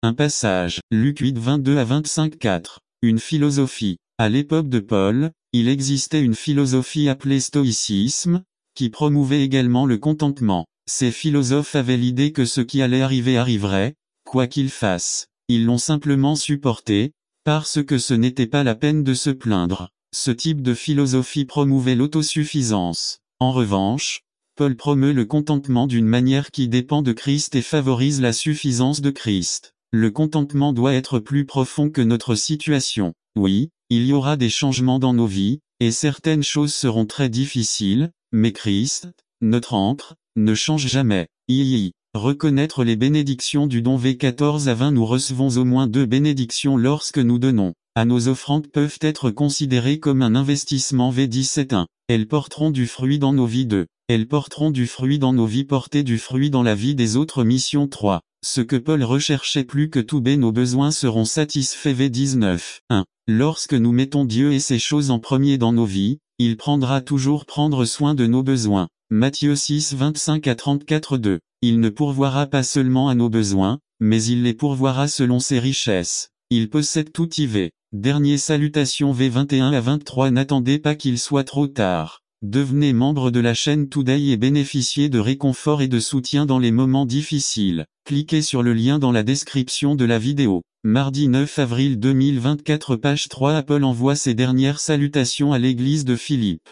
Un passage, Luc 8, 22 à 25, 4. Une philosophie. À l'époque de Paul, il existait une philosophie appelée stoïcisme, qui promouvait également le contentement. Ces philosophes avaient l'idée que ce qui allait arriver arriverait, quoi qu'ils fassent. Ils l'ont simplement supporté, parce que ce n'était pas la peine de se plaindre. Ce type de philosophie promouvait l'autosuffisance. En revanche, Paul promeut le contentement d'une manière qui dépend de Christ et favorise la suffisance de Christ. Le contentement doit être plus profond que notre situation. Oui, il y aura des changements dans nos vies, et certaines choses seront très difficiles, mais Christ, notre ancre, ne change jamais. Reconnaître les bénédictions du don V14 à 20. Nous recevons au moins 2 bénédictions lorsque nous donnons. À nos offrandes peuvent être considérées comme un investissement V17. 1. Elles porteront du fruit dans nos vies. 2. Elles porteront du fruit dans nos vies. Porter du fruit dans la vie des autres. Mission 3. Ce que Paul recherchait plus que tout, nos besoins seront satisfaits. V19. 1. Lorsque nous mettons Dieu et ses choses en premier dans nos vies, il prendra toujours prendre soin de nos besoins. Matthieu 6, 25 à 34. 2. Il ne pourvoira pas seulement à nos besoins, mais il les pourvoira selon ses richesses. Il possède tout. IV. Dernier salutation V21 à 23. N'attendez pas qu'il soit trop tard. Devenez membre de la chaîne Today et bénéficiez de réconfort et de soutien dans les moments difficiles. Cliquez sur le lien dans la description de la vidéo. Mardi 9 avril 2024, page 3. Apple envoie ses dernières salutations à l'église de Philippe.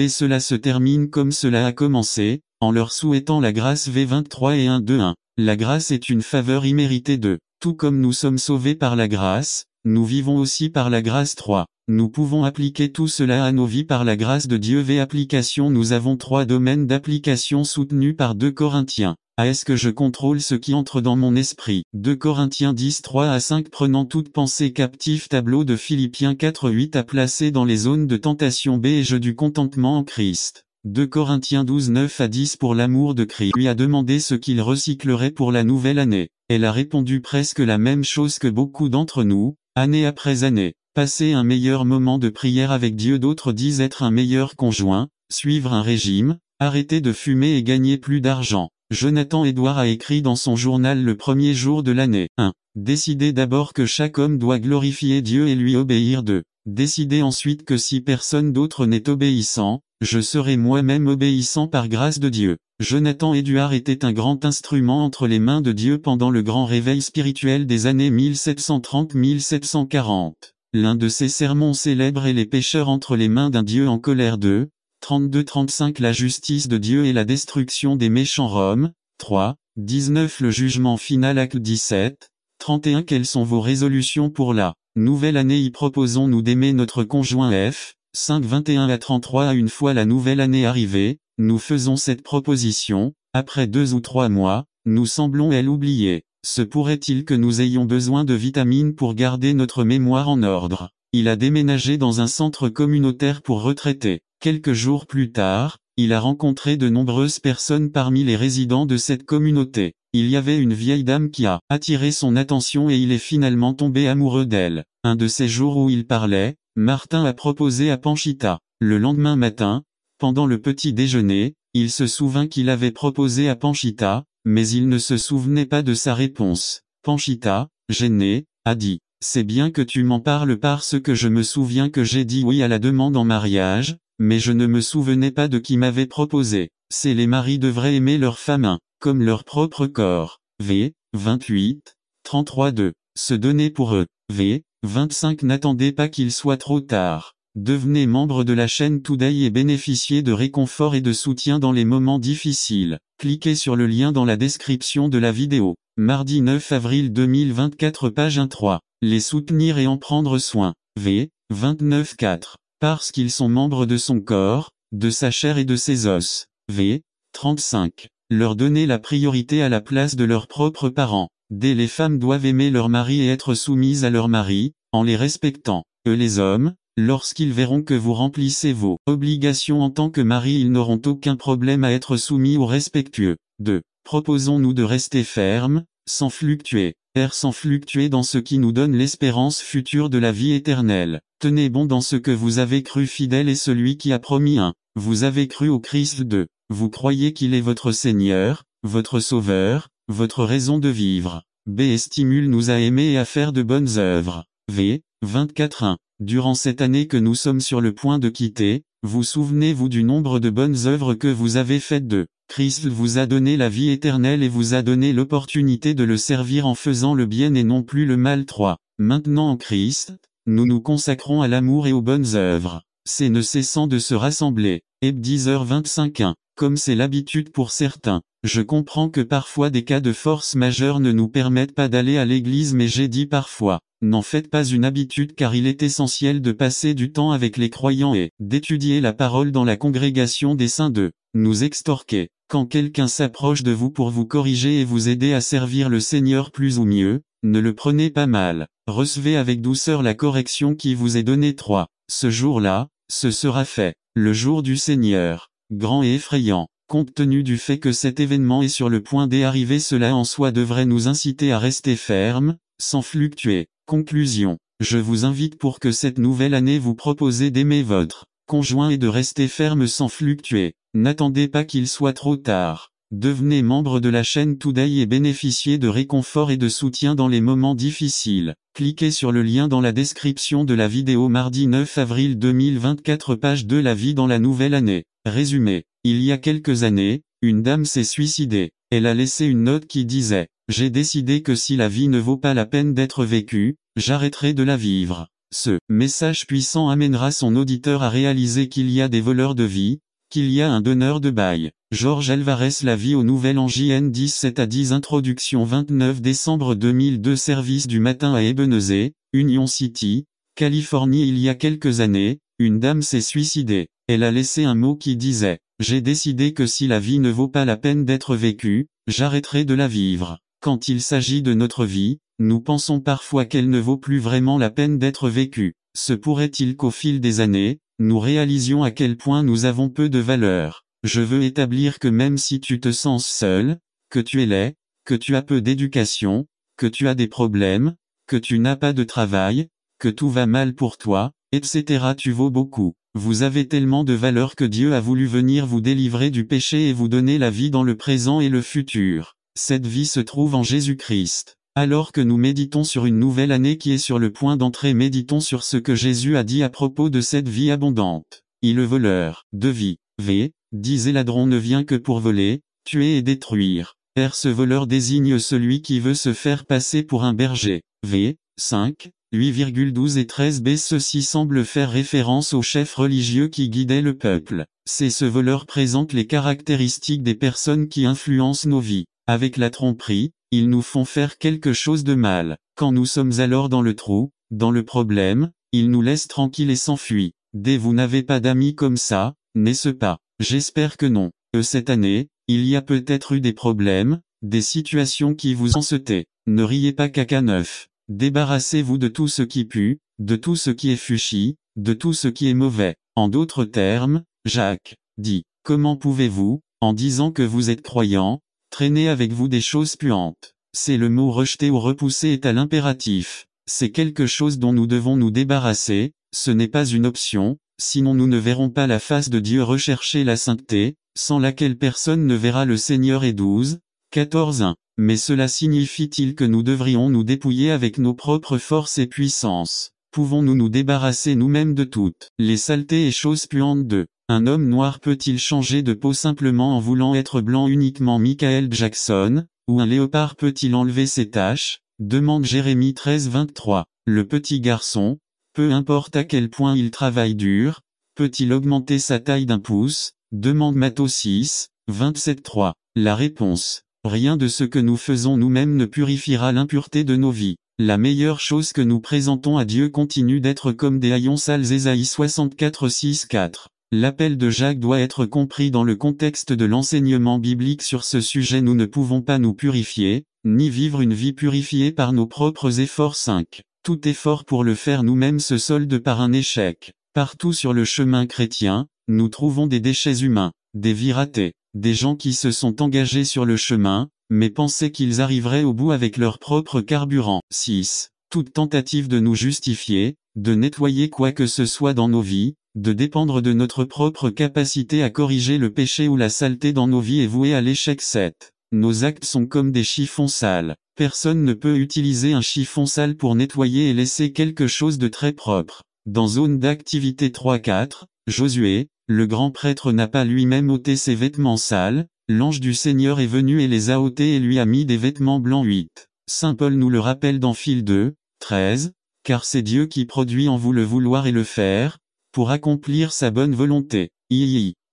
Cela se termine comme cela a commencé, en leur souhaitant la grâce. V23 et 1-2-1. La grâce est une faveur imméritée de, tout comme nous sommes sauvés par la grâce, nous vivons aussi par la grâce. 3. Nous pouvons appliquer tout cela à nos vies par la grâce de Dieu. Application. Nous avons 3 domaines d'application soutenus par 2 Corinthiens. Est-ce que je contrôle ce qui entre dans mon esprit? 2 Corinthiens 10, 3 à 5. Prenant toute pensée captive. Tableau de Philippiens 4, 8 à placer dans les zones de tentation. Et jeu du contentement en Christ. 2 Corinthiens 12, 9 à 10. Pour l'amour de Christ. Lui a demandé ce qu'il recyclerait pour la nouvelle année. Elle a répondu presque la même chose que beaucoup d'entre nous, année après année. Passer un meilleur moment de prière avec Dieu. D'autres disent être un meilleur conjoint, suivre un régime, arrêter de fumer et gagner plus d'argent. Jonathan Edwards a écrit dans son journal le premier jour de l'année. 1. Décidez d'abord que chaque homme doit glorifier Dieu et lui obéir. 2. Décidez ensuite que si personne d'autre n'est obéissant, je serai moi-même obéissant par grâce de Dieu. Jonathan Edwards était un grand instrument entre les mains de Dieu pendant le grand réveil spirituel des années 1730-1740. L'un de ses sermons célèbres est les pécheurs entre les mains d'un Dieu en colère. 2. 32-35. La justice de Dieu et la destruction des méchants. Rome. 3. 19. Le jugement final. Acte 17. 31. Quelles sont vos résolutions pour la nouvelle année? Y proposons-nous d'aimer notre conjoint? F. 5. 21 à 33. Une fois la nouvelle année arrivée, nous faisons cette proposition, après 2 ou 3 mois, nous semblons oublier. Se pourrait-il que nous ayons besoin de vitamines pour garder notre mémoire en ordre? Il a déménagé dans un centre communautaire pour retraités. Quelques jours plus tard, il a rencontré de nombreuses personnes parmi les résidents de cette communauté. Il y avait une vieille dame qui a attiré son attention et il est finalement tombé amoureux d'elle. Un de ces jours où il parlait, Martin a proposé à Panchita. Le lendemain matin, pendant le petit déjeuner, il se souvint qu'il avait proposé à Panchita, mais il ne se souvenait pas de sa réponse. Panchita, gênée, a dit: « C'est bien que tu m'en parles parce que je me souviens que j'ai dit oui à la demande en mariage, mais je ne me souvenais pas de qui m'avait proposé. C'est les maris devraient aimer leur femme comme leur propre corps. » V. 28, 33. 2. Se donner pour eux. V. 25. N'attendez pas qu'il soit trop tard. Devenez membre de la chaîne Today et bénéficiez de réconfort et de soutien dans les moments difficiles. Cliquez sur le lien dans la description de la vidéo. Mardi 9 avril 2024, page 1-3. Les soutenir et en prendre soin. V. 29. 4. Parce qu'ils sont membres de son corps, de sa chair et de ses os. V. 35. Leur donner la priorité à la place de leurs propres parents. D. Les femmes doivent aimer leur mari et être soumises à leur mari, en les respectant. Les hommes, lorsqu'ils verront que vous remplissez vos obligations en tant que mari, ils n'auront aucun problème à être soumis ou respectueux. 2. Proposons-nous de rester fermes, sans fluctuer. Sans fluctuer dans ce qui nous donne l'espérance future de la vie éternelle. Tenez bon dans ce que vous avez cru, fidèle est celui qui a promis. 1. Vous avez cru au Christ. 2. Vous croyez qu'il est votre Seigneur, votre Sauveur, votre raison de vivre. B. Et stimule-nous à aimer et à faire de bonnes œuvres. V. 24.1. Durant cette année que nous sommes sur le point de quitter, vous souvenez-vous du nombre de bonnes œuvres que vous avez faites de Christ vous a donné la vie éternelle et vous a donné l'opportunité de le servir en faisant le bien et non plus le mal. 3. Maintenant en Christ, nous nous consacrons à l'amour et aux bonnes œuvres. C'est ne cessant de se rassembler. Heb 10h25. Comme c'est l'habitude pour certains. Je comprends que parfois des cas de force majeure ne nous permettent pas d'aller à l'église, mais j'ai dit parfois, n'en faites pas une habitude car il est essentiel de passer du temps avec les croyants et d'étudier la parole dans la congrégation des saints, de nous extorquer. Quand quelqu'un s'approche de vous pour vous corriger et vous aider à servir le Seigneur plus ou mieux, ne le prenez pas mal. Recevez avec douceur la correction qui vous est donnée. 3. Ce jour-là, ce sera fait, le jour du Seigneur, grand et effrayant. Compte tenu du fait que cet événement est sur le point d'arriver, cela en soi devrait nous inciter à rester fermes, sans fluctuer. Conclusion. Je vous invite pour que cette nouvelle année vous proposez d'aimer votre conjoint et de rester ferme sans fluctuer. N'attendez pas qu'il soit trop tard. Devenez membre de la chaîne Today et bénéficiez de réconfort et de soutien dans les moments difficiles. Cliquez sur le lien dans la description de la vidéo. Mardi 9 avril 2024, page 2. La vie dans la nouvelle année. Résumé. Il y a quelques années, une dame s'est suicidée. Elle a laissé une note qui disait « J'ai décidé que si la vie ne vaut pas la peine d'être vécue, j'arrêterai de la vivre ». Ce message puissant amènera son auditeur à réaliser qu'il y a des voleurs de vie, qu'il y a un donneur de bail. Georges Alvarez. La vie au Nouvel An. JN 17 à 10. Introduction. 29 décembre 2002. Service du matin à Ebenezer, Union City, Californie. Il y a quelques années, une dame s'est suicidée. Elle a laissé un mot qui disait « J'ai décidé que si la vie ne vaut pas la peine d'être vécue, j'arrêterai de la vivre ». Quand il s'agit de notre vie, nous pensons parfois qu'elle ne vaut plus vraiment la peine d'être vécue. Se pourrait-il qu'au fil des années, nous réalisions à quel point nous avons peu de valeur? Je veux établir que même si tu te sens seul, que tu es laid, que tu as peu d'éducation, que tu as des problèmes, que tu n'as pas de travail, que tout va mal pour toi, etc., tu vaux beaucoup. Vous avez tellement de valeur que Dieu a voulu venir vous délivrer du péché et vous donner la vie dans le présent et le futur. Cette vie se trouve en Jésus-Christ. Alors que nous méditons sur une nouvelle année qui est sur le point d'entrer, méditons sur ce que Jésus a dit à propos de cette vie abondante. Il le voleur de vie. V. Disait ladron ne vient que pour voler, tuer et détruire. R. Ce voleur désigne celui qui veut se faire passer pour un berger. V. 5. 8,12 et 13b. Ceci semble faire référence aux chefs religieux qui guidaient le peuple. Ce voleur présente les caractéristiques des personnes qui influencent nos vies. Avec la tromperie, ils nous font faire quelque chose de mal. Quand nous sommes alors dans le trou, dans le problème, ils nous laissent tranquilles et s'enfuient. D. Vous n'avez pas d'amis comme ça, n'est-ce pas? J'espère que non. Cette année, il y a peut-être eu des problèmes, des situations qui vous ont sauté. Ne riez pas caca neuf. Débarrassez-vous de tout ce qui pue, de tout ce qui est fuchi, de tout ce qui est mauvais. En d'autres termes, Jacques dit, comment pouvez-vous, en disant que vous êtes croyant, traîner avec vous des choses puantes? C'est le mot rejeter ou repousser est à l'impératif. C'est quelque chose dont nous devons nous débarrasser, ce n'est pas une option, sinon nous ne verrons pas la face de Dieu. Rechercher la sainteté, sans laquelle personne ne verra le Seigneur. Et 12, 14. 1. Mais cela signifie-t-il que nous devrions nous dépouiller avec nos propres forces et puissances? Pouvons-nous nous débarrasser nous-mêmes de toutes les saletés et choses puantes de un homme noir peut-il changer de peau simplement en voulant être blanc uniquement? Michael Jackson, ou un léopard peut-il enlever ses taches? Demande Jérémie 13, 23. Le petit garçon, peu importe à quel point il travaille dur, peut-il augmenter sa taille d'1 pouce? Demande Matthieu 6, 27, 3. La réponse: rien de ce que nous faisons nous-mêmes ne purifiera l'impureté de nos vies. La meilleure chose que nous présentons à Dieu continue d'être comme des haillons sales. Ésaïe 64, 6, 4. L'appel de Jacques doit être compris dans le contexte de l'enseignement biblique sur ce sujet. Nous ne pouvons pas nous purifier, ni vivre une vie purifiée par nos propres efforts. 5. Tout effort pour le faire nous-mêmes se solde par un échec. Partout sur le chemin chrétien, nous trouvons des déchets humains, des vies ratées, des gens qui se sont engagés sur le chemin, mais pensaient qu'ils arriveraient au bout avec leur propre carburant. 6. Toute tentative de nous justifier, de nettoyer quoi que ce soit dans nos vies, de dépendre de notre propre capacité à corriger le péché ou la saleté dans nos vies est vouée à l'échec. 7. Nos actes sont comme des chiffons sales. Personne ne peut utiliser un chiffon sale pour nettoyer et laisser quelque chose de très propre. Dans Zone d'activité 3-4, Josué, le grand prêtre n'a pas lui-même ôté ses vêtements sales, l'ange du Seigneur est venu et les a ôtés et lui a mis des vêtements blancs 8. Saint Paul nous le rappelle dans Phil 2, 13, car c'est Dieu qui produit en vous le vouloir et le faire, pour accomplir sa bonne volonté.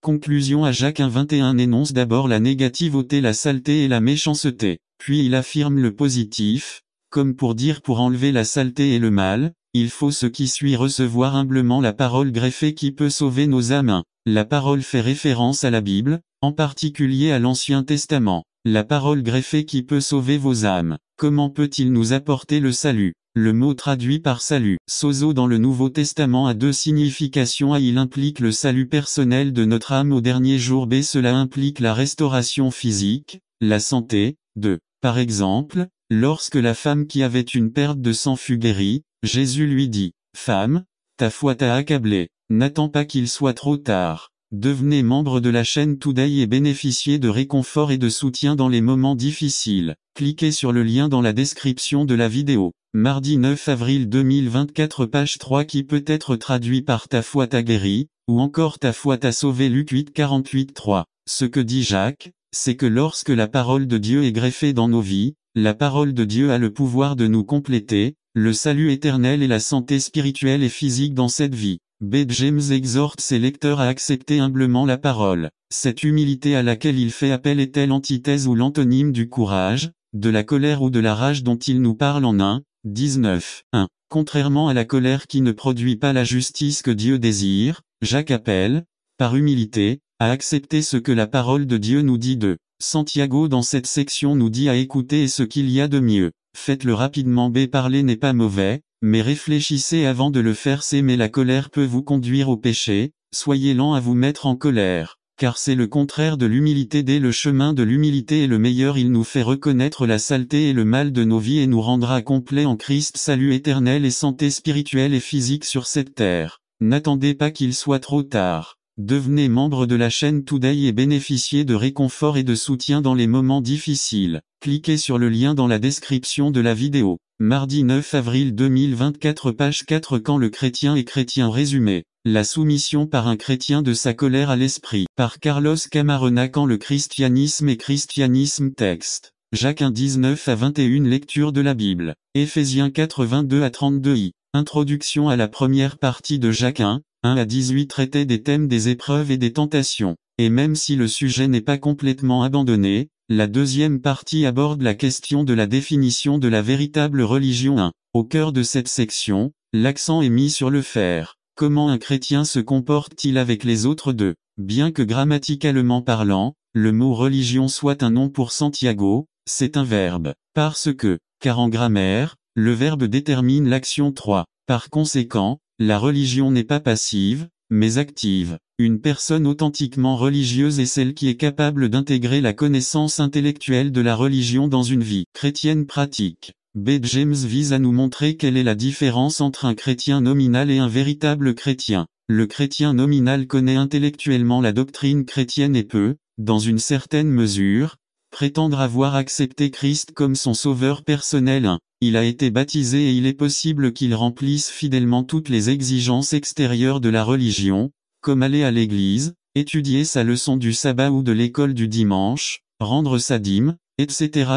Conclusion à Jacques 1:21 énonce d'abord la négative ôter la saleté et la méchanceté, puis il affirme le positif, comme pour dire pour enlever la saleté et le mal, il faut ce qui suit recevoir humblement la parole greffée qui peut sauver nos âmes. La parole fait référence à la Bible, en particulier à l'Ancien Testament. La parole greffée qui peut sauver vos âmes. Comment peut-il nous apporter le salut? Le mot traduit par salut, sozo dans le Nouveau Testament a deux significations. A, il implique le salut personnel de notre âme au dernier jour. B, cela implique la restauration physique, la santé. 2. Par exemple, lorsque la femme qui avait une perte de sang fut guérie, Jésus lui dit, « Femme, ta foi t'a accablée, n'attends pas qu'il soit trop tard. » Devenez membre de la chaîne Today et bénéficiez de réconfort et de soutien dans les moments difficiles. Cliquez sur le lien dans la description de la vidéo. Mardi 9 avril 2024 page 3 qui peut être traduit par ta foi t'a guéri, ou encore ta foi t'a sauvé Luc 8:48-3. Ce que dit Jacques, c'est que lorsque la parole de Dieu est greffée dans nos vies, la parole de Dieu a le pouvoir de nous compléter, le salut éternel et la santé spirituelle et physique dans cette vie. B. James exhorte ses lecteurs à accepter humblement la parole. Cette humilité à laquelle il fait appel est-elle l'antithèse ou l'antonyme du courage, de la colère ou de la rage dont il nous parle en 1:19. Contrairement à la colère qui ne produit pas la justice que Dieu désire, Jacques appelle, par humilité, à accepter ce que la parole de Dieu nous dit de. Santiago dans cette section nous dit à écouter ce qu'il y a de mieux. Faites-le rapidement. B. Parler n'est pas mauvais, mais réfléchissez avant de le faire. C. Mais la colère peut vous conduire au péché, soyez lent à vous mettre en colère, car c'est le contraire de l'humilité. D. Le chemin de l'humilité est le meilleur, il nous fait reconnaître la saleté et le mal de nos vies et nous rendra complets en Christ, salut éternel et santé spirituelle et physique sur cette terre. N'attendez pas qu'il soit trop tard. Devenez membre de la chaîne Today et bénéficiez de réconfort et de soutien dans les moments difficiles. Cliquez sur le lien dans la description de la vidéo. Mardi 9 avril 2024 page 4 quand le chrétien est chrétien résumé. La soumission par un chrétien de sa colère à l'esprit. Par Carlos Camarena quand le christianisme est christianisme texte. Jacques 1:19-21 lecture de la Bible. Éphésiens 4:22-32 Introduction à la première partie de Jacques 1:18 traitait des thèmes des épreuves et des tentations. Et même si le sujet n'est pas complètement abandonné, la deuxième partie aborde la question de la définition de la véritable religion. Au cœur de cette section, l'accent est mis sur le faire. Comment un chrétien se comporte-t-il avec les autres deux? Bien que grammaticalement parlant, le mot religion soit un nom pour Santiago, c'est un verbe. Car en grammaire, le verbe détermine l'action 3. Par conséquent, la religion n'est pas passive, mais active. Une personne authentiquement religieuse est celle qui est capable d'intégrer la connaissance intellectuelle de la religion dans une vie chrétienne pratique. B. James vise à nous montrer quelle est la différence entre un chrétien nominal et un véritable chrétien. Le chrétien nominal connaît intellectuellement la doctrine chrétienne et peut, dans une certaine mesure, prétendre avoir accepté Christ comme son sauveur personnel. Il a été baptisé et il est possible qu'il remplisse fidèlement toutes les exigences extérieures de la religion, comme aller à l'église, étudier sa leçon du sabbat ou de l'école du dimanche, rendre sa dîme, etc.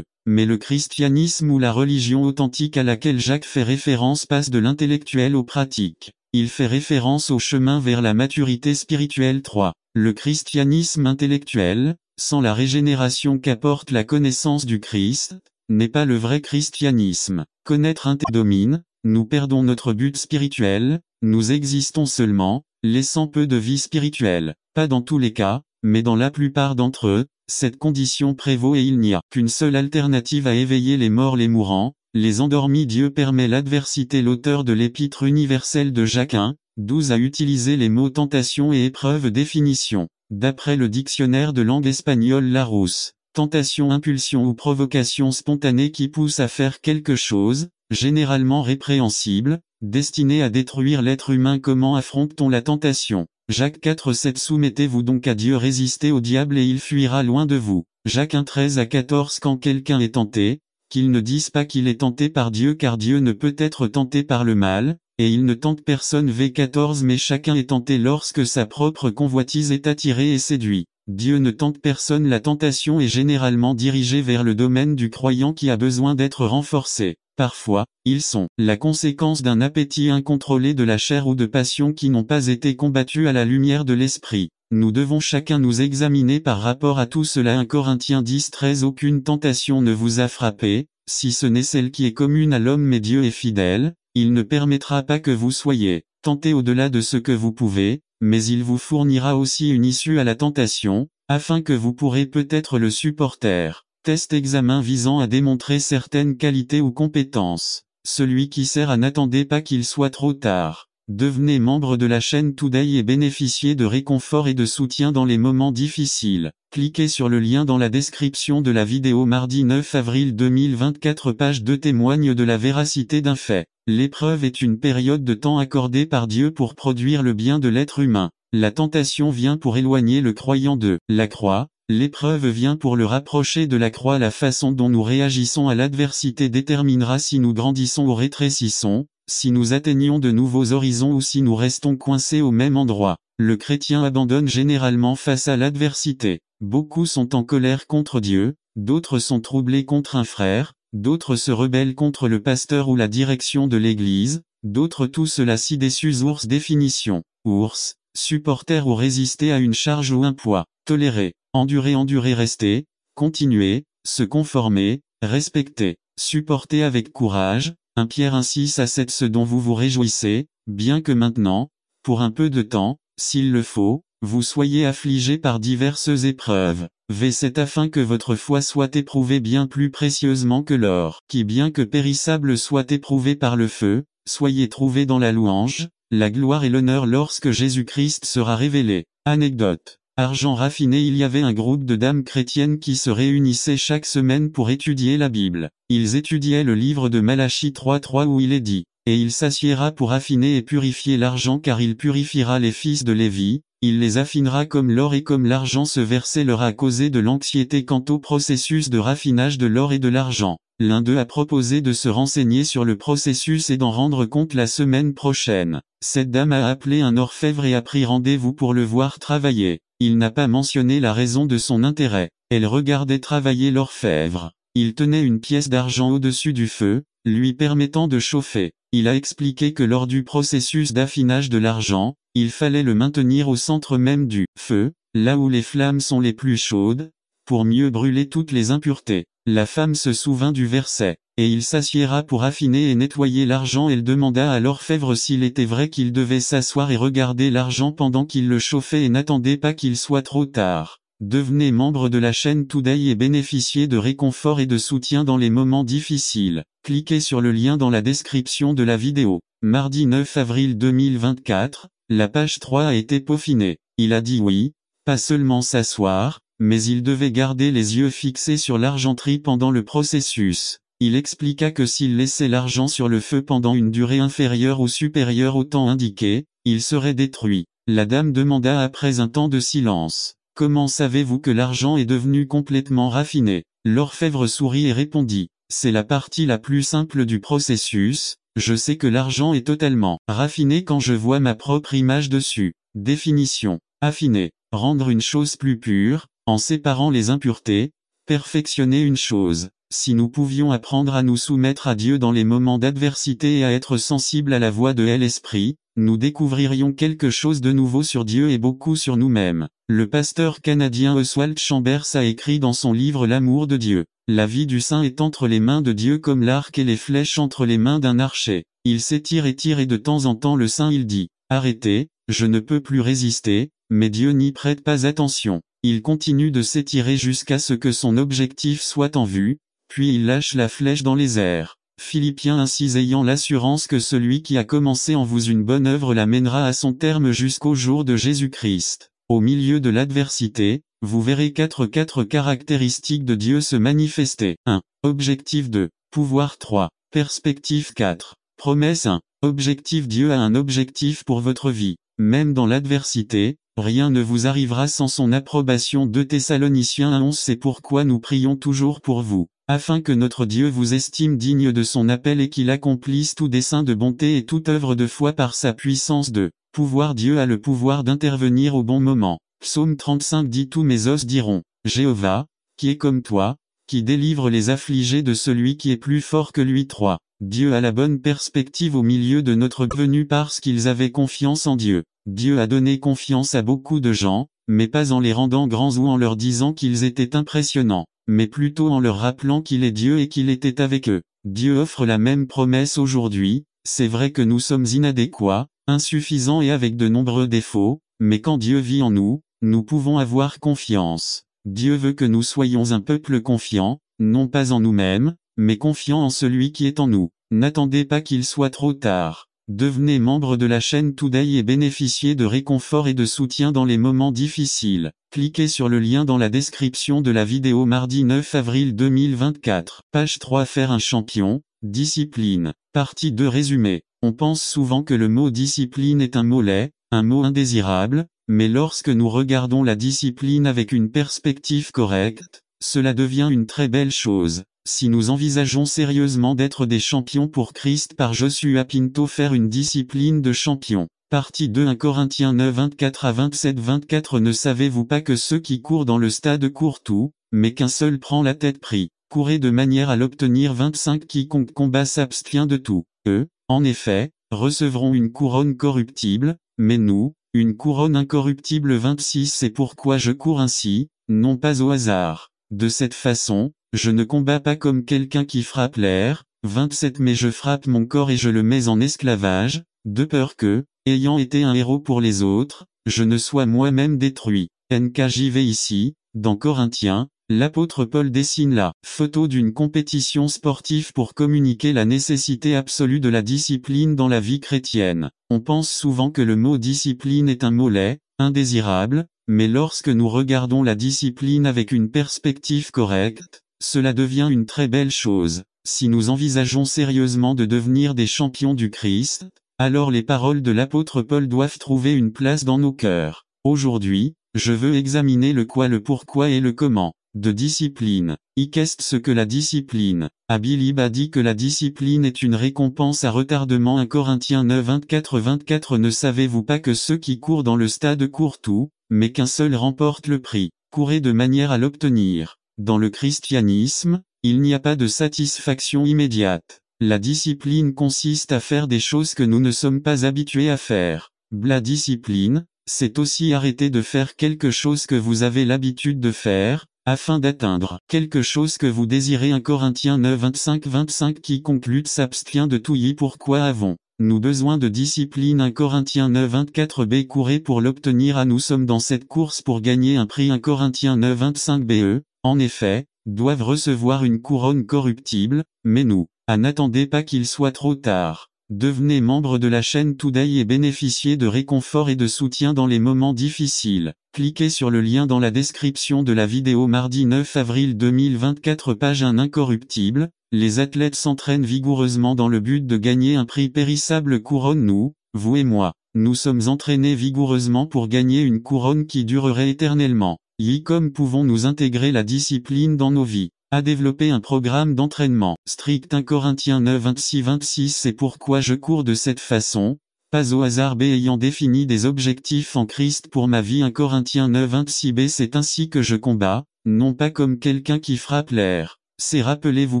Mais le christianisme ou la religion authentique à laquelle Jacques fait référence passe de l'intellectuel au pratique. Il fait référence au chemin vers la maturité spirituelle 3. Le christianisme intellectuel, sans la régénération qu'apporte la connaissance du Christ, n'est pas le vrai christianisme. Connaître domine, nous perdons notre but spirituel, nous existons seulement, laissant peu de vie spirituelle. Pas dans tous les cas, mais dans la plupart d'entre eux, cette condition prévaut et il n'y a qu'une seule alternative à éveiller les morts les mourants, les endormis. Dieu permet l'adversité. L'auteur de l'épître universelle de Jacques 1:12 a utilisé les mots tentation et épreuve définition. D'après le dictionnaire de langue espagnole Larousse. Tentation, impulsion ou provocation spontanée qui pousse à faire quelque chose, généralement répréhensible, destiné à détruire l'être humain. Comment affronte-t-on la tentation? Jacques 4:7 Soumettez-vous donc à Dieu, résistez au diable et il fuira loin de vous. Jacques 1:13-14 Quand quelqu'un est tenté, qu'ils ne disent pas qu'il est tenté par Dieu car Dieu ne peut être tenté par le mal, et il ne tente personne v14 mais chacun est tenté lorsque sa propre convoitise est attirée et séduit. Dieu ne tente personne. La tentation est généralement dirigée vers le domaine du croyant qui a besoin d'être renforcé. Parfois, ils sont la conséquence d'un appétit incontrôlé de la chair ou de passions qui n'ont pas été combattues à la lumière de l'esprit. Nous devons chacun nous examiner par rapport à tout cela. 1 Corinthiens 10:13 Aucune tentation ne vous a frappé, si ce n'est celle qui est commune à l'homme mais Dieu est fidèle, il ne permettra pas que vous soyez tentés au-delà de ce que vous pouvez, mais il vous fournira aussi une issue à la tentation, afin que vous pourrez peut-être le supporter. Test examen visant à démontrer certaines qualités ou compétences. Celui qui sert à n'attendez pas qu'il soit trop tard. Devenez membre de la chaîne Today et bénéficiez de réconfort et de soutien dans les moments difficiles. Cliquez sur le lien dans la description de la vidéo. Mardi 9 avril 2024 Page 2 témoigne de la véracité d'un fait. L'épreuve est une période de temps accordée par Dieu pour produire le bien de l'être humain. La tentation vient pour éloigner le croyant de la croix. L'épreuve vient pour le rapprocher de la croix. La façon dont nous réagissons à l'adversité déterminera si nous grandissons ou rétrécissons, si nous atteignons de nouveaux horizons ou si nous restons coincés au même endroit. Le chrétien abandonne généralement face à l'adversité. Beaucoup sont en colère contre Dieu, d'autres sont troublés contre un frère, d'autres se rebellent contre le pasteur ou la direction de l'église, d'autres tout cela si déçus. Ours définition. Ours, supporter ou résister à une charge ou un poids. Tolérer, endurer rester, continuer, se conformer, respecter, supporter avec courage. 1 Pierre 6:7 Ce dont vous vous réjouissez, bien que maintenant, pour un peu de temps, s'il le faut, vous soyez affligés par diverses épreuves. V7 Afin que votre foi soit éprouvée bien plus précieusement que l'or, qui bien que périssable soit éprouvé par le feu, soyez trouvés dans la louange, la gloire et l'honneur lorsque Jésus-Christ sera révélé. Anecdote. Argent raffiné. Il y avait un groupe de dames chrétiennes qui se réunissaient chaque semaine pour étudier la Bible. Ils étudiaient le livre de Malachie 3:3 où il est dit, « Et il s'assiera pour affiner et purifier l'argent car il purifiera les fils de Lévi, il les affinera comme l'or et comme l'argent. » Ce verset leur a causé de l'anxiété quant au processus de raffinage de l'or et de l'argent. L'un d'eux a proposé de se renseigner sur le processus et d'en rendre compte la semaine prochaine. Cette dame a appelé un orfèvre et a pris rendez-vous pour le voir travailler. Il n'a pas mentionné la raison de son intérêt. Elle regardait travailler l'orfèvre. Il tenait une pièce d'argent au-dessus du feu, lui permettant de chauffer. Il a expliqué que lors du processus d'affinage de l'argent, il fallait le maintenir au centre même du feu, là où les flammes sont les plus chaudes, pour mieux brûler toutes les impuretés. La femme se souvint du verset, « Et il s'assiera pour affiner et nettoyer l'argent. » Elle demanda à l'orfèvre s'il était vrai qu'il devait s'asseoir et regarder l'argent pendant qu'il le chauffait et n'attendait pas qu'il soit trop tard. Devenez membre de la chaîne Today et bénéficiez de réconfort et de soutien dans les moments difficiles. Cliquez sur le lien dans la description de la vidéo. Mardi 9 avril 2024, la page 3 a été peaufinée. Il a dit oui, pas seulement s'asseoir, mais il devait garder les yeux fixés sur l'argenterie pendant le processus. Il expliqua que s'il laissait l'argent sur le feu pendant une durée inférieure ou supérieure au temps indiqué, il serait détruit. La dame demanda après un temps de silence, « Comment savez-vous que l'argent est devenu complètement raffiné ?» L'orfèvre sourit et répondit, « C'est la partie la plus simple du processus, je sais que l'argent est totalement raffiné quand je vois ma propre image dessus. » Définition. Affiner. Rendre une chose plus pure, en séparant les impuretés, perfectionner une chose. Si nous pouvions apprendre à nous soumettre à Dieu dans les moments d'adversité et à être sensibles à la voix de l'Esprit, nous découvririons quelque chose de nouveau sur Dieu et beaucoup sur nous-mêmes. Le pasteur canadien Oswald Chambers a écrit dans son livre L'amour de Dieu, « La vie du saint est entre les mains de Dieu comme l'arc et les flèches entre les mains d'un archer. Il s'étire et tire et de temps en temps le saint il dit, « Arrêtez, je ne peux plus résister », mais Dieu n'y prête pas attention. Il continue de s'étirer jusqu'à ce que son objectif soit en vue, puis il lâche la flèche dans les airs. Philippiens 1:6 Ayant l'assurance que celui qui a commencé en vous une bonne œuvre la mènera à son terme jusqu'au jour de Jésus-Christ. Au milieu de l'adversité, vous verrez quatre caractéristiques de Dieu se manifester. 1. Objectif 2. Pouvoir 3. Perspective 4. Promesse 1. Objectif Dieu a un objectif pour votre vie. Même dans l'adversité, rien ne vous arrivera sans son approbation. 2 Thessaloniciens 1:11 C'est pourquoi nous prions toujours pour vous. afin que notre Dieu vous estime digne de son appel et qu'il accomplisse tout dessein de bonté et toute œuvre de foi par sa puissance de pouvoir. Dieu a le pouvoir d'intervenir au bon moment. Psaume 35 dit: tous mes os diront, Jéhovah, qui est comme toi, qui délivre les affligés de celui qui est plus fort que lui. 3. Dieu a la bonne perspective au milieu de notre venue parce qu'ils avaient confiance en Dieu. Dieu a donné confiance à beaucoup de gens, mais pas en les rendant grands ou en leur disant qu'ils étaient impressionnants, mais plutôt en leur rappelant qu'il est Dieu et qu'il était avec eux. Dieu offre la même promesse aujourd'hui. C'est vrai que nous sommes inadéquats, insuffisants et avec de nombreux défauts, mais quand Dieu vit en nous, nous pouvons avoir confiance. Dieu veut que nous soyons un peuple confiant, non pas en nous-mêmes, mais confiant en celui qui est en nous. N'attendez pas qu'il soit trop tard. Devenez membre de la chaîne Today et bénéficiez de réconfort et de soutien dans les moments difficiles. Cliquez sur le lien dans la description de la vidéo mardi 9 avril 2024. Page 3. Faire un champion. Discipline. Partie 2. Résumé. On pense souvent que le mot discipline est un mot laid, un mot indésirable, mais lorsque nous regardons la discipline avec une perspective correcte, cela devient une très belle chose. Si nous envisageons sérieusement d'être des champions pour Christ par Joshua Pinto. Faire une discipline de champion. Partie 2. 1 Corinthiens 9 24 à 27. 24. Ne savez-vous pas que ceux qui courent dans le stade courent tout, mais qu'un seul prend la tête pris. Courez de manière à l'obtenir. 25. Quiconque combat s'abstient de tout. Eux, en effet, recevront une couronne corruptible, mais nous, une couronne incorruptible. 26. C'est pourquoi je cours ainsi, non pas au hasard. De cette façon, je ne combats pas comme quelqu'un qui frappe l'air. 27. Mais je frappe mon corps et je le mets en esclavage, de peur que, ayant été un héros pour les autres, je ne sois moi-même détruit. NKJV. Ici, dans Corinthiens, l'apôtre Paul dessine la photo d'une compétition sportive pour communiquer la nécessité absolue de la discipline dans la vie chrétienne. On pense souvent que le mot discipline est un mot laid, indésirable, mais lorsque nous regardons la discipline avec une perspective correcte, cela devient une très belle chose. Si nous envisageons sérieusement de devenir des champions du Christ, alors les paroles de l'apôtre Paul doivent trouver une place dans nos cœurs. Aujourd'hui, je veux examiner le quoi, le pourquoi et le comment de discipline. Qu'est ce que la discipline? Abilib a dit que la discipline est une récompense à retardement. 1 Corinthiens 9 24 24. Ne savez-vous pas que ceux qui courent dans le stade courent tout, mais qu'un seul remporte le prix? Courez de manière à l'obtenir. Dans le christianisme, il n'y a pas de satisfaction immédiate. La discipline consiste à faire des choses que nous ne sommes pas habitués à faire. La discipline, c'est aussi arrêter de faire quelque chose que vous avez l'habitude de faire, afin d'atteindre quelque chose que vous désirez. 1 Corinthiens 9 25 25. Quiconque lutte s'abstient de tout. Pourquoi avons-nous besoin de discipline? 1 Corinthiens 9 24. B. Courez pour l'obtenir. Nous sommes dans cette course pour gagner un prix. 1 Corinthiens 9 25. B. En effet, doivent recevoir une couronne corruptible, mais nous, n'attendez pas qu'il soit trop tard. Devenez membre de la chaîne Today et bénéficiez de réconfort et de soutien dans les moments difficiles. Cliquez sur le lien dans la description de la vidéo mardi 9 avril 2024. Page 1. Incorruptible. Les athlètes s'entraînent vigoureusement dans le but de gagner un prix périssable. Couronne. Nous, vous et moi, nous sommes entraînés vigoureusement pour gagner une couronne qui durerait éternellement. Comme pouvons-nous intégrer la discipline dans nos vies? À développer un programme d'entraînement strict. 1 Corinthiens 9 26 26. C'est pourquoi je cours de cette façon, pas au hasard. B. Ayant défini des objectifs en Christ pour ma vie. 1 Corinthiens 9 26. B. C'est ainsi que je combats, non pas comme quelqu'un qui frappe l'air. C'est rappelez-vous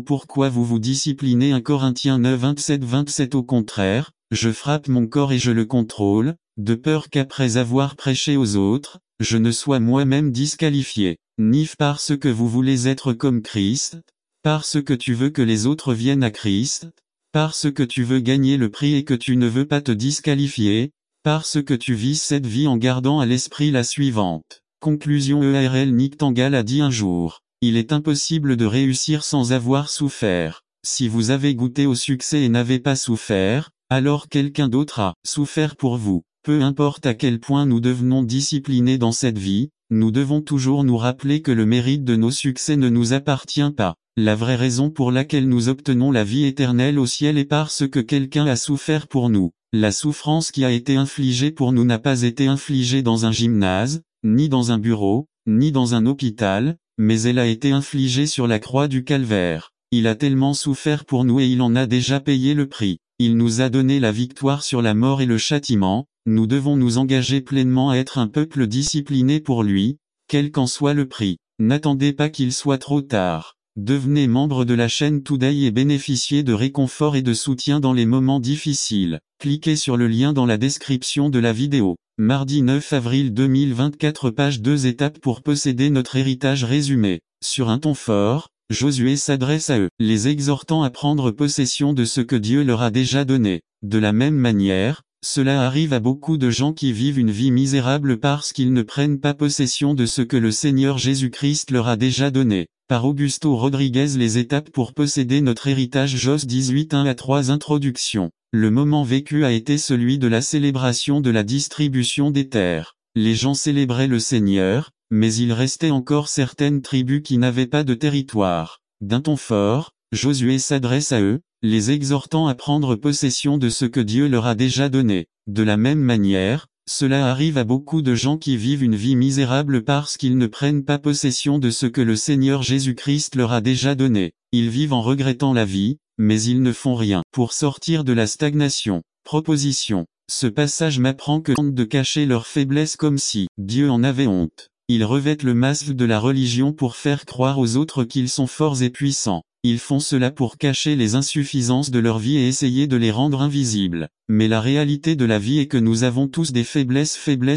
pourquoi vous vous disciplinez. 1 Corinthiens 9 27 27. Au contraire, je frappe mon corps et je le contrôle, de peur qu'après avoir prêché aux autres, je ne sois moi-même disqualifié. Ni parce que vous voulez être comme Christ, parce que tu veux que les autres viennent à Christ, parce que tu veux gagner le prix et que tu ne veux pas te disqualifier, parce que tu vis cette vie en gardant à l'esprit la suivante. Conclusion. EARL. Nick Tangal a dit un jour, il est impossible de réussir sans avoir souffert. Si vous avez goûté au succès et n'avez pas souffert, alors quelqu'un d'autre a souffert pour vous. Peu importe à quel point nous devenons disciplinés dans cette vie, nous devons toujours nous rappeler que le mérite de nos succès ne nous appartient pas. La vraie raison pour laquelle nous obtenons la vie éternelle au ciel est parce que quelqu'un a souffert pour nous. La souffrance qui a été infligée pour nous n'a pas été infligée dans un gymnase, ni dans un bureau, ni dans un hôpital, mais elle a été infligée sur la croix du calvaire. Il a tellement souffert pour nous et il en a déjà payé le prix. Il nous a donné la victoire sur la mort et le châtiment. Nous devons nous engager pleinement à être un peuple discipliné pour lui, quel qu'en soit le prix. N'attendez pas qu'il soit trop tard. Devenez membre de la chaîne Today et bénéficiez de réconfort et de soutien dans les moments difficiles. Cliquez sur le lien dans la description de la vidéo. Mardi 9 avril 2024 page 2 étapes pour posséder notre héritage résumé. Sur un ton fort, Josué s'adresse à eux, les exhortant à prendre possession de ce que Dieu leur a déjà donné. De la même manière, cela arrive à beaucoup de gens qui vivent une vie misérable parce qu'ils ne prennent pas possession de ce que le Seigneur Jésus-Christ leur a déjà donné. Par Augusto Rodriguez. Les étapes pour posséder notre héritage. Jos 18 1 à 3 Introduction. Le moment vécu a été celui de la célébration de la distribution des terres. Les gens célébraient le Seigneur, mais il restait encore certaines tribus qui n'avaient pas de territoire. D'un ton fort, Josué s'adresse à eux, les exhortant à prendre possession de ce que Dieu leur a déjà donné. De la même manière, cela arrive à beaucoup de gens qui vivent une vie misérable parce qu'ils ne prennent pas possession de ce que le Seigneur Jésus-Christ leur a déjà donné. Ils vivent en regrettant la vie, mais ils ne font rien pour sortir de la stagnation. Proposition. Ce passage m'apprend que tentent de cacher leur faiblesse comme si Dieu en avait honte. Ils revêtent le masque de la religion pour faire croire aux autres qu'ils sont forts et puissants. Ils font cela pour cacher les insuffisances de leur vie et essayer de les rendre invisibles. Mais la réalité de la vie est que nous avons tous des faiblesses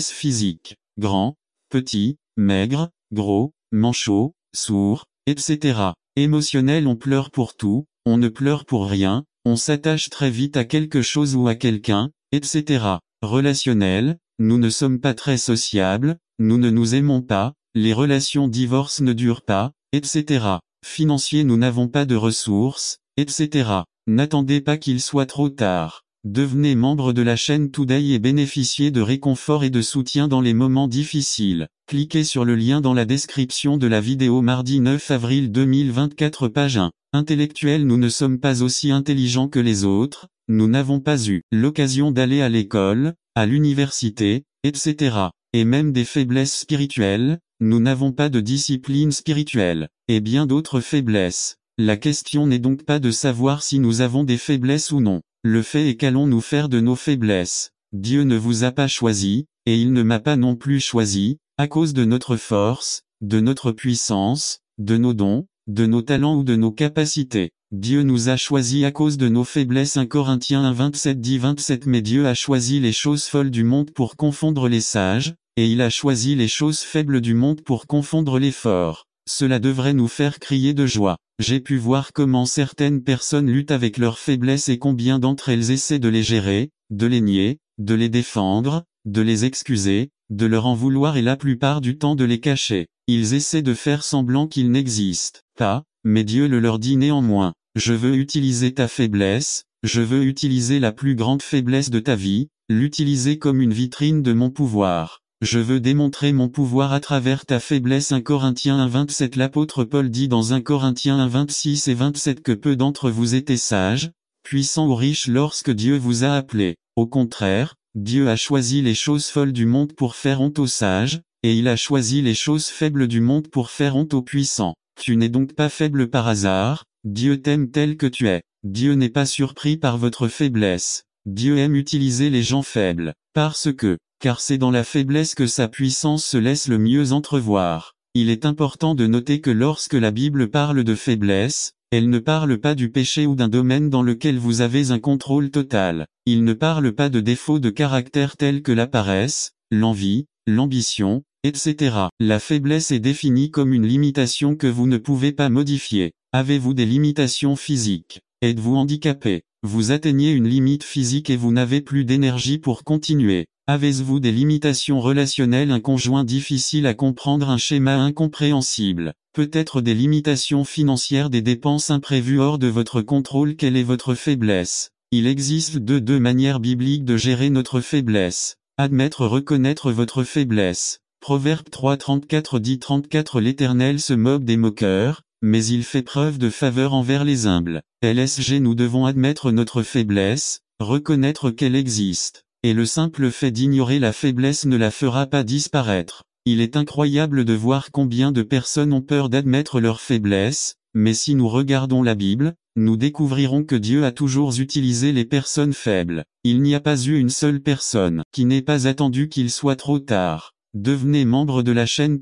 physiques. Grands, petits, maigres, gros, manchots, sourds, etc. Émotionnels. On pleure pour tout, on ne pleure pour rien, on s'attache très vite à quelque chose ou à quelqu'un, etc. Relationnel, nous ne sommes pas très sociables, nous ne nous aimons pas, les relations divorce ne durent pas, etc. Financier, nous n'avons pas de ressources, etc. N'attendez pas qu'il soit trop tard. Devenez membre de la chaîne Today et bénéficiez de réconfort et de soutien dans les moments difficiles. Cliquez sur le lien dans la description de la vidéo. Mardi 9 avril 2024 page 1. Intellectuels, nous ne sommes pas aussi intelligents que les autres, nous n'avons pas eu l'occasion d'aller à l'école, à l'université, etc. Et même des faiblesses spirituelles, nous n'avons pas de discipline spirituelle, et bien d'autres faiblesses. La question n'est donc pas de savoir si nous avons des faiblesses ou non. Le fait est qu'allons-nous faire de nos faiblesses? Dieu ne vous a pas choisi, et il ne m'a pas non plus choisi, à cause de notre force, de notre puissance, de nos dons, de nos talents ou de nos capacités. Dieu nous a choisis à cause de nos faiblesses. 1 Corinthiens 1 27 dit 27. Mais Dieu a choisi les choses folles du monde pour confondre les sages, et il a choisi les choses faibles du monde pour confondre les forts. Cela devrait nous faire crier de joie. J'ai pu voir comment certaines personnes luttent avec leurs faiblesses et combien d'entre elles essaient de les gérer, de les nier, de les défendre, de les excuser, de leur en vouloir et la plupart du temps de les cacher. Ils essaient de faire semblant qu'ils n'existent pas, mais Dieu le leur dit néanmoins. Je veux utiliser ta faiblesse, je veux utiliser la plus grande faiblesse de ta vie, l'utiliser comme une vitrine de mon pouvoir. Je veux démontrer mon pouvoir à travers ta faiblesse. 1 Corinthiens 1 27. L'apôtre Paul dit dans 1 Corinthiens 1 26 et 27 que peu d'entre vous étaient sages, puissants ou riches lorsque Dieu vous a appelés. Au contraire, Dieu a choisi les choses folles du monde pour faire honte aux sages, et il a choisi les choses faibles du monde pour faire honte aux puissants. Tu n'es donc pas faible par hasard, Dieu t'aime tel que tu es. Dieu n'est pas surpris par votre faiblesse. Dieu aime utiliser les gens faibles, car c'est dans la faiblesse que sa puissance se laisse le mieux entrevoir. Il est important de noter que lorsque la Bible parle de faiblesse, elle ne parle pas du péché ou d'un domaine dans lequel vous avez un contrôle total. Il ne parle pas de défauts de caractère tels que la paresse, l'envie, l'ambition, etc. La faiblesse est définie comme une limitation que vous ne pouvez pas modifier. Avez-vous des limitations physiques? Êtes-vous handicapé? Vous atteignez une limite physique et vous n'avez plus d'énergie pour continuer. Avez-vous des limitations relationnelles? Un conjoint difficile à comprendre, un schéma incompréhensible. Peut-être des limitations financières, des dépenses imprévues hors de votre contrôle. Quelle est votre faiblesse? Il existe deux manières bibliques de gérer notre faiblesse. Admettre, reconnaître votre faiblesse. Proverbe 3:34 dit 34. L'Éternel se moque des moqueurs, mais il fait preuve de faveur envers les humbles. LSG. Nous devons admettre notre faiblesse, reconnaître qu'elle existe. Et le simple fait d'ignorer la faiblesse ne la fera pas disparaître. Il est incroyable de voir combien de personnes ont peur d'admettre leurs faiblesses, mais si nous regardons la Bible, nous découvrirons que Dieu a toujours utilisé les personnes faibles. Il n'y a pas eu une seule personne qui n'ait pas attendu qu'il soit trop tard. Devenez membre de la chaîne.